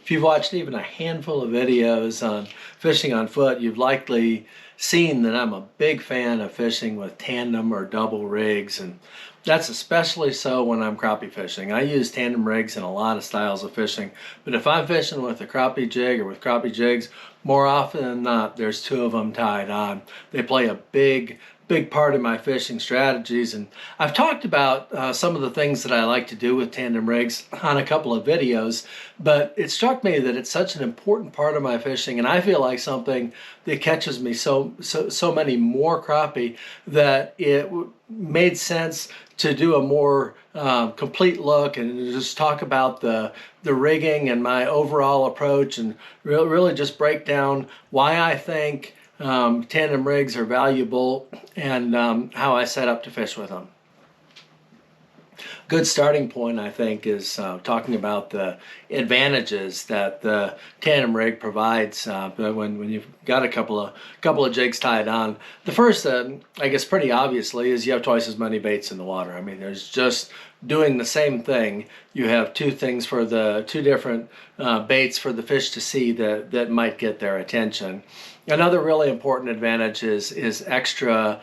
If you've watched even a handful of videos on fishing on foot, you've likely seen that I'm a big fan of fishing with tandem or double rigs, and that's especially so when I'm crappie fishing. I use tandem rigs in a lot of styles of fishing, but if I'm fishing with a crappie jig or with crappie jigs, more often than not, there's two of them tied on. They play a big part of my fishing strategies, and I've talked about some of the things that I like to do with tandem rigs on a couple of videos, but it struck me that it's such an important part of my fishing, and I feel like something that catches me so many more crappie that it made sense to do a more complete look and just talk about the rigging and my overall approach, and really just break down why I think tandem rigs are valuable and how I set up to fish with them. Good starting point, I think, is talking about the advantages that the tandem rig provides when you've got a couple of jigs tied on. The first, I guess, pretty obviously, is you have twice as many baits in the water. I mean, there's just doing the same thing. You have two different baits for the fish to see that might get their attention. Another really important advantage is extra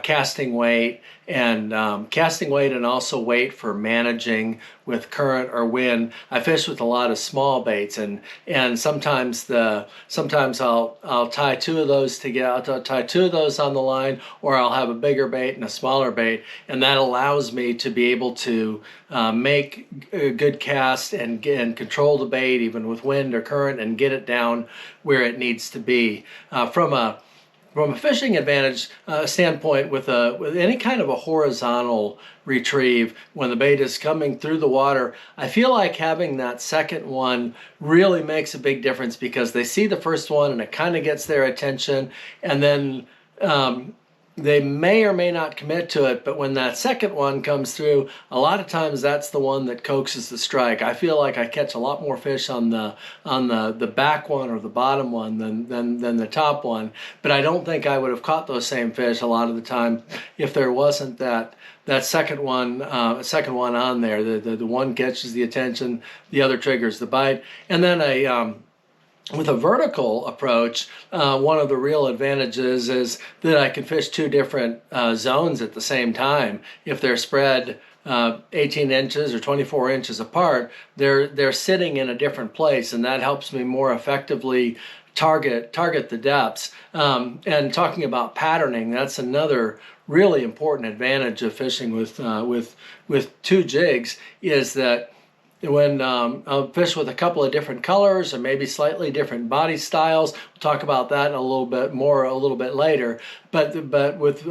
casting weight and also weight for managing with current or wind. I fish with a lot of small baits, and sometimes I'll tie two of those together. I'll tie two of those on the line, or I'll have a bigger bait and a smaller bait, and that allows me to be able to make a good cast and control the bait even with wind or current and get it down where it needs to be. From a fishing advantage standpoint, with any kind of a horizontal retrieve, when the bait is coming through the water, I feel like having that second one really makes a big difference, because they see the first one and it kind of gets their attention, and then they may or may not commit to it, but when that second one comes through, a lot of times that's the one that coaxes the strike. I feel like I catch a lot more fish on the back one or the bottom one than the top one, but I don't think I would have caught those same fish a lot of the time if there wasn't that second one on there. The one catches the attention, the other triggers the bite, and then with a vertical approach, one of the real advantages is that I can fish two different zones at the same time. If they're spread 18 inches or 24 inches apart, they're sitting in a different place, and that helps me more effectively target the depths. And talking about patterning, that's another really important advantage of fishing with two jigs, is that when I'll fish with a couple of different colors or maybe slightly different body styles. We'll talk about that a little bit later. But with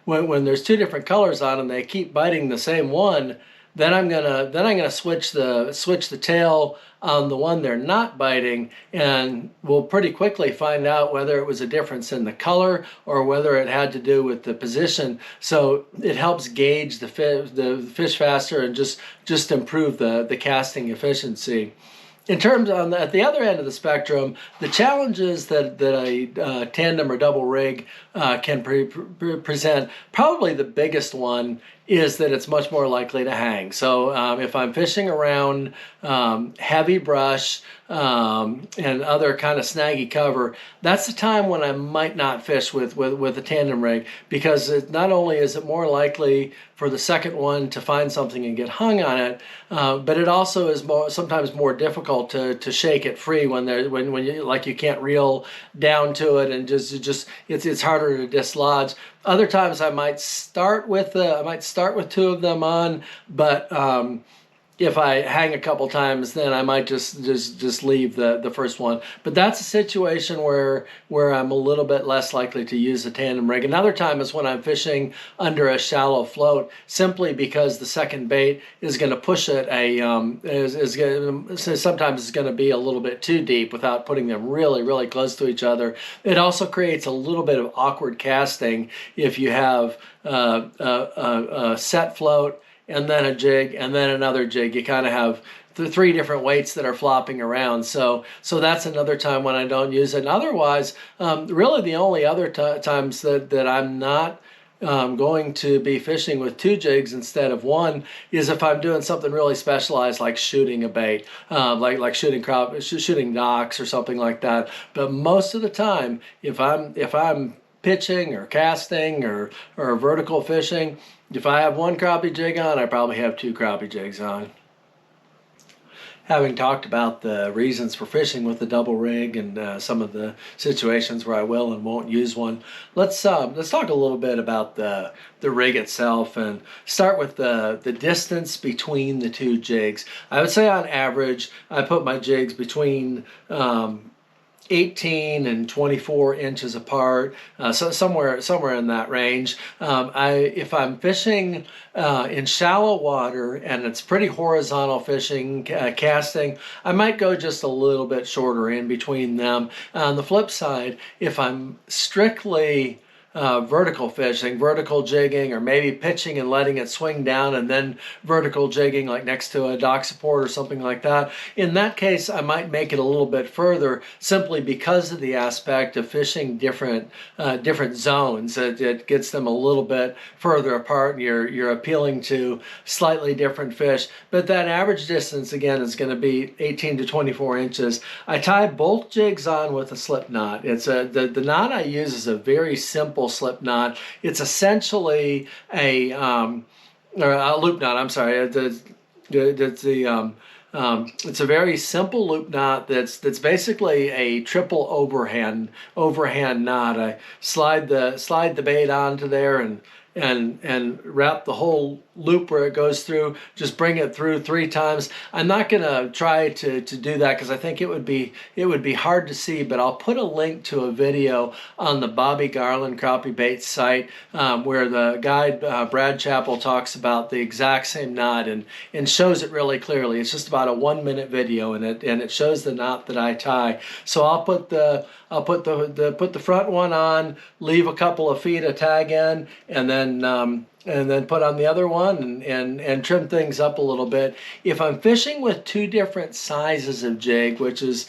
when there's two different colors on and they keep biting the same one, then I'm gonna switch the tail on the one they're not biting, and we'll pretty quickly find out whether it was a difference in the color or whether it had to do with the position. So it helps gauge the fish faster and just improve the casting efficiency. In terms at the other end of the spectrum, the challenges that a tandem or double rig can present, probably the biggest one is that it's much more likely to hang. So if I'm fishing around heavy brush and other kind of snaggy cover, that's the time when I might not fish with a tandem rig, because not only is it more likely for the second one to find something and get hung on it, but it also is sometimes more difficult to shake it free when you can't reel down to it, and it's harder to dislodge. Other times I might start with two of them on, but if I hang a couple times, then I might just leave the first one. But that's a situation where I'm a little bit less likely to use a tandem rig. Another time is when I'm fishing under a shallow float, simply because the second bait is going to push it sometimes it's going to be a little bit too deep without putting them really close to each other. It also creates a little bit of awkward casting if you have a set float and then a jig, and then another jig. You kind of have the three different weights that are flopping around. So that's another time when I don't use it. And otherwise, really the only other times that I'm not going to be fishing with 2 jigs instead of 1 is if I'm doing something really specialized like shooting a bait, like shooting docks or something like that. But most of the time, if I'm pitching or casting or vertical fishing, if I have 1 crappie jig on, I probably have 2 crappie jigs on. Having talked about the reasons for fishing with the double rig and some of the situations where I will and won't use one, let's talk a little bit about the rig itself and start with the distance between the 2 jigs. I would say on average I put my jigs between 18 and 24 inches apart, so somewhere in that range. If I'm fishing in shallow water and it's pretty horizontal fishing, casting, I might go just a little bit shorter in between them. On the flip side, if I'm strictly vertical fishing, vertical jigging, or maybe pitching and letting it swing down and then vertical jigging like next to a dock support or something like that. In that case, I might make it a little bit further simply because of the aspect of fishing different zones. It gets them a little bit further apart and you're appealing to slightly different fish. But that average distance again is going to be 18 to 24 inches. I tie both jigs on with a slip knot. It's the knot I use is a very simple slip knot. It's essentially a loop knot. I'm sorry. It's a very simple loop knot that's basically a triple overhand knot. I slide the bait onto there and wrap the whole loop where it goes through, just bring it through 3 times. I'm not going to try to do that because I think it would be hard to see, but I'll put a link to a video on the Bobby Garland Crappie Bait site where the guide Brad Chappell talks about the exact same knot and shows it really clearly. It's just about a 1-minute video and it shows the knot that I tie. So I'll put the front one on, leave a couple of feet of tag in, and then put on the other one and trim things up a little bit. If I'm fishing with 2 different sizes of jig, which is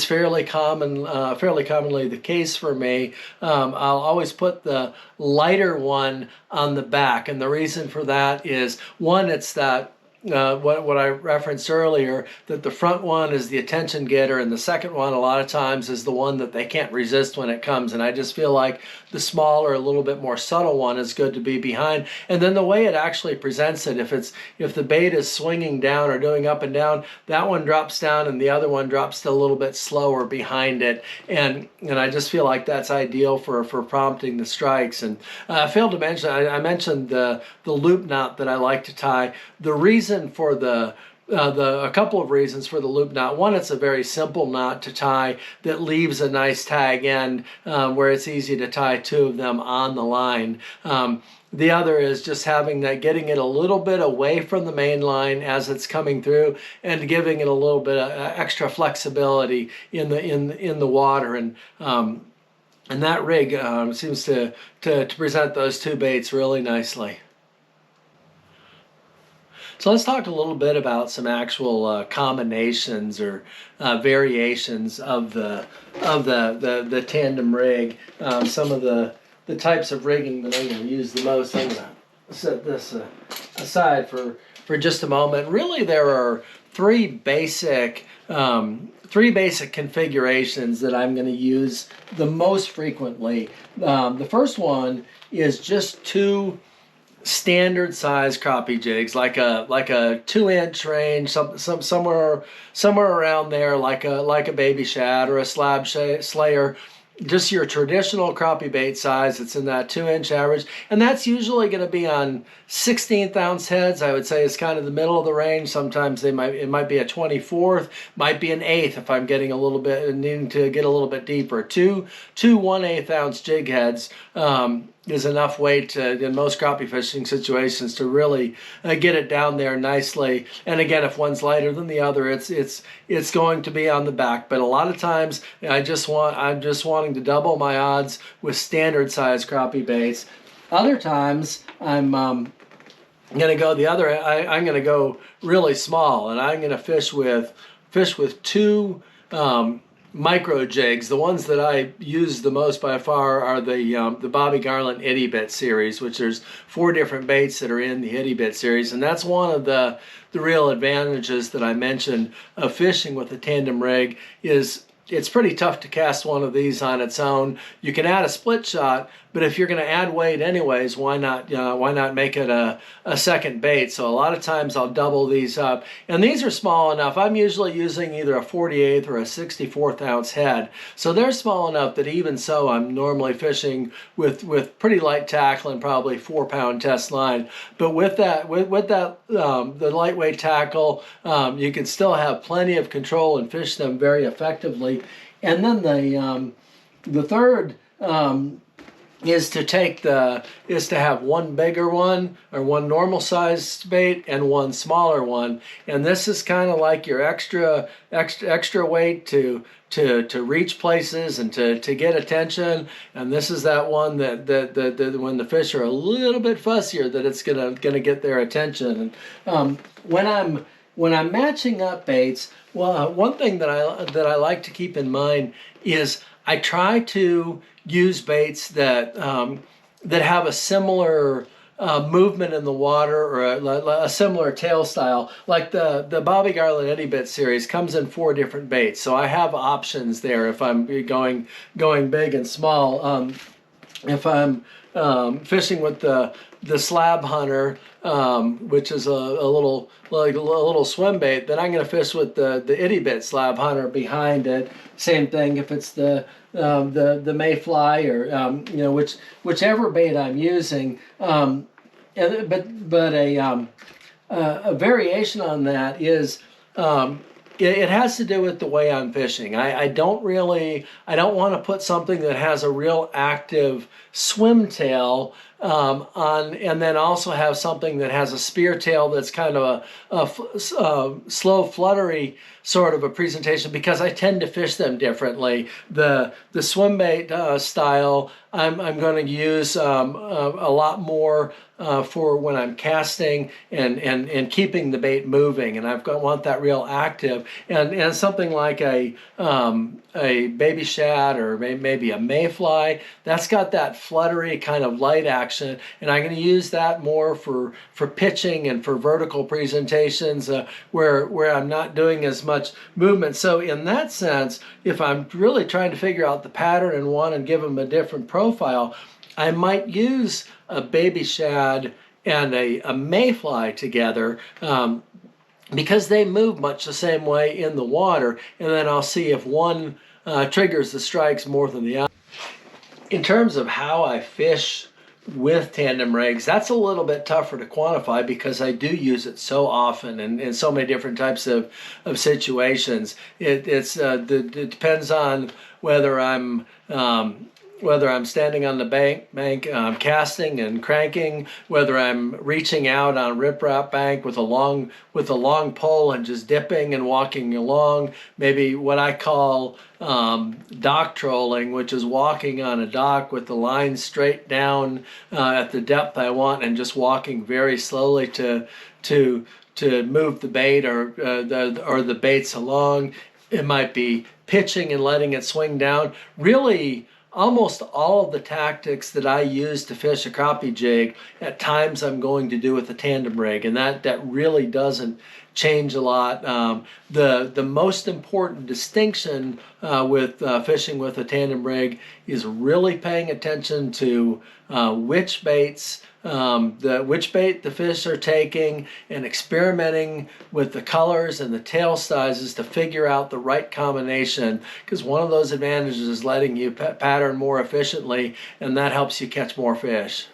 fairly commonly the case for me, I'll always put the lighter one on the back, and the reason for that is one, it's that what I referenced earlier, that the front one is the attention getter and the second one a lot of times is the one that they can't resist when it comes, and I just feel like the smaller, a little bit more subtle one is good to be behind. And then the way it actually presents it, if the bait is swinging down or doing up and down, that one drops down and the other one drops a little bit slower behind it, and I just feel like that's ideal for prompting the strikes. And I failed to mention, I mentioned the loop knot that I like to tie. The reason for a couple of reasons for the loop knot. One, it's a very simple knot to tie that leaves a nice tag end where it's easy to tie 2 of them on the line. The other is just getting it a little bit away from the main line as it's coming through and giving it a little bit of extra flexibility in the water. And that rig seems to present those 2 baits really nicely. So let's talk a little bit about some actual combinations or variations of the tandem rig. Some of the types of rigging that I'm going to use the most. I'm going to set this aside for just a moment. Really, there are 3 basic configurations that I'm going to use the most frequently. The first one is just 2 standard size crappie jigs, like a 2-inch range, somewhere around there, like a baby shad or a slab slayer. Just your traditional crappie bait size. It's in that 2-inch average, and that's usually going to be on 16th ounce heads. I would say it's kind of the middle of the range. Sometimes it might be a 24th, might be an 1/8 if I'm getting a little bit, needing to get a little bit deeper. Two 1/8 ounce jig heads is enough weight in most crappie fishing situations to really get it down there nicely. And again, if one's lighter than the other, it's going to be on the back. But a lot of times, I'm just wanting to double my odds with standard size crappie baits. Other times, I'm going to go the other. I'm going to go really small, and I'm going to fish with 2 micro jigs. The ones that I use the most by far are the Bobby Garland Itty Bit series, which there's 4 different baits that are in the Itty Bit series, and that's one of the real advantages that I mentioned of fishing with a tandem rig. Is it's pretty tough to cast one of these on its own. You can add a split shot, but if you're going to add weight anyways, why not make it a second bait? So a lot of times I'll double these up, and these are small enough. I'm usually using either a 48th or a 64th ounce head, so they're small enough that even so I'm normally fishing with pretty light tackle and probably 4-pound test line. But with that the lightweight tackle, you can still have plenty of control and fish them very effectively. And then the third is to have one bigger one, or one normal sized bait, and one smaller one. And this is kind of like your extra weight to reach places and to get attention. And this is that one that when the fish are a little bit fussier, that it's gonna get their attention. And when I'm matching up baits, well, one thing that I like to keep in mind is I try to use baits that have a similar movement in the water, or a similar tail style. Like the Bobby Garland Itty Bit series comes in 4 different baits, so I have options there if I'm going big and small. If I'm fishing with the slab hunter, which is a little swim bait, then I'm going to fish with the Itty Bit slab hunter behind it. Same thing if it's the mayfly, or whichever bait I'm using. But a variation on that is, it has to do with the way I'm fishing. I don't want to put something that has a real active swim tail on, and then also have something that has a spear tail that's kind of a slow, fluttery sort of a presentation, because I tend to fish them differently. The swim bait style, I'm going to use a lot more for when I'm casting and keeping the bait moving, and want that real active. And something like a baby shad, or maybe a mayfly, that's got that fluttery kind of light action, and I'm going to use that more for pitching and for vertical presentations, where I'm not doing as much movement. So in that sense, if I'm really trying to figure out the pattern and want to give them a different profile, I might use a baby shad and a mayfly together, because they move much the same way in the water, and then I'll see if one triggers the strikes more than the other. In terms of how I fish with tandem rigs, that's a little bit tougher to quantify, because I do use it so often and in so many different types of situations. It depends on whether I'm standing on the bank casting and cranking, whether I'm reaching out on riprap bank with a long pole and just dipping and walking along, maybe what I call dock trolling, which is walking on a dock with the line straight down at the depth I want, and just walking very slowly to move the bait or the baits along. It might be pitching and letting it swing down. Really, almost all of the tactics that I use to fish a crappie jig, at times I'm going to do with a tandem rig, and that really doesn't change a lot. The most important distinction with fishing with a tandem rig is really paying attention to which bait the fish are taking, and experimenting with the colors and the tail sizes to figure out the right combination, because one of those advantages is letting you pattern more efficiently, and that helps you catch more fish.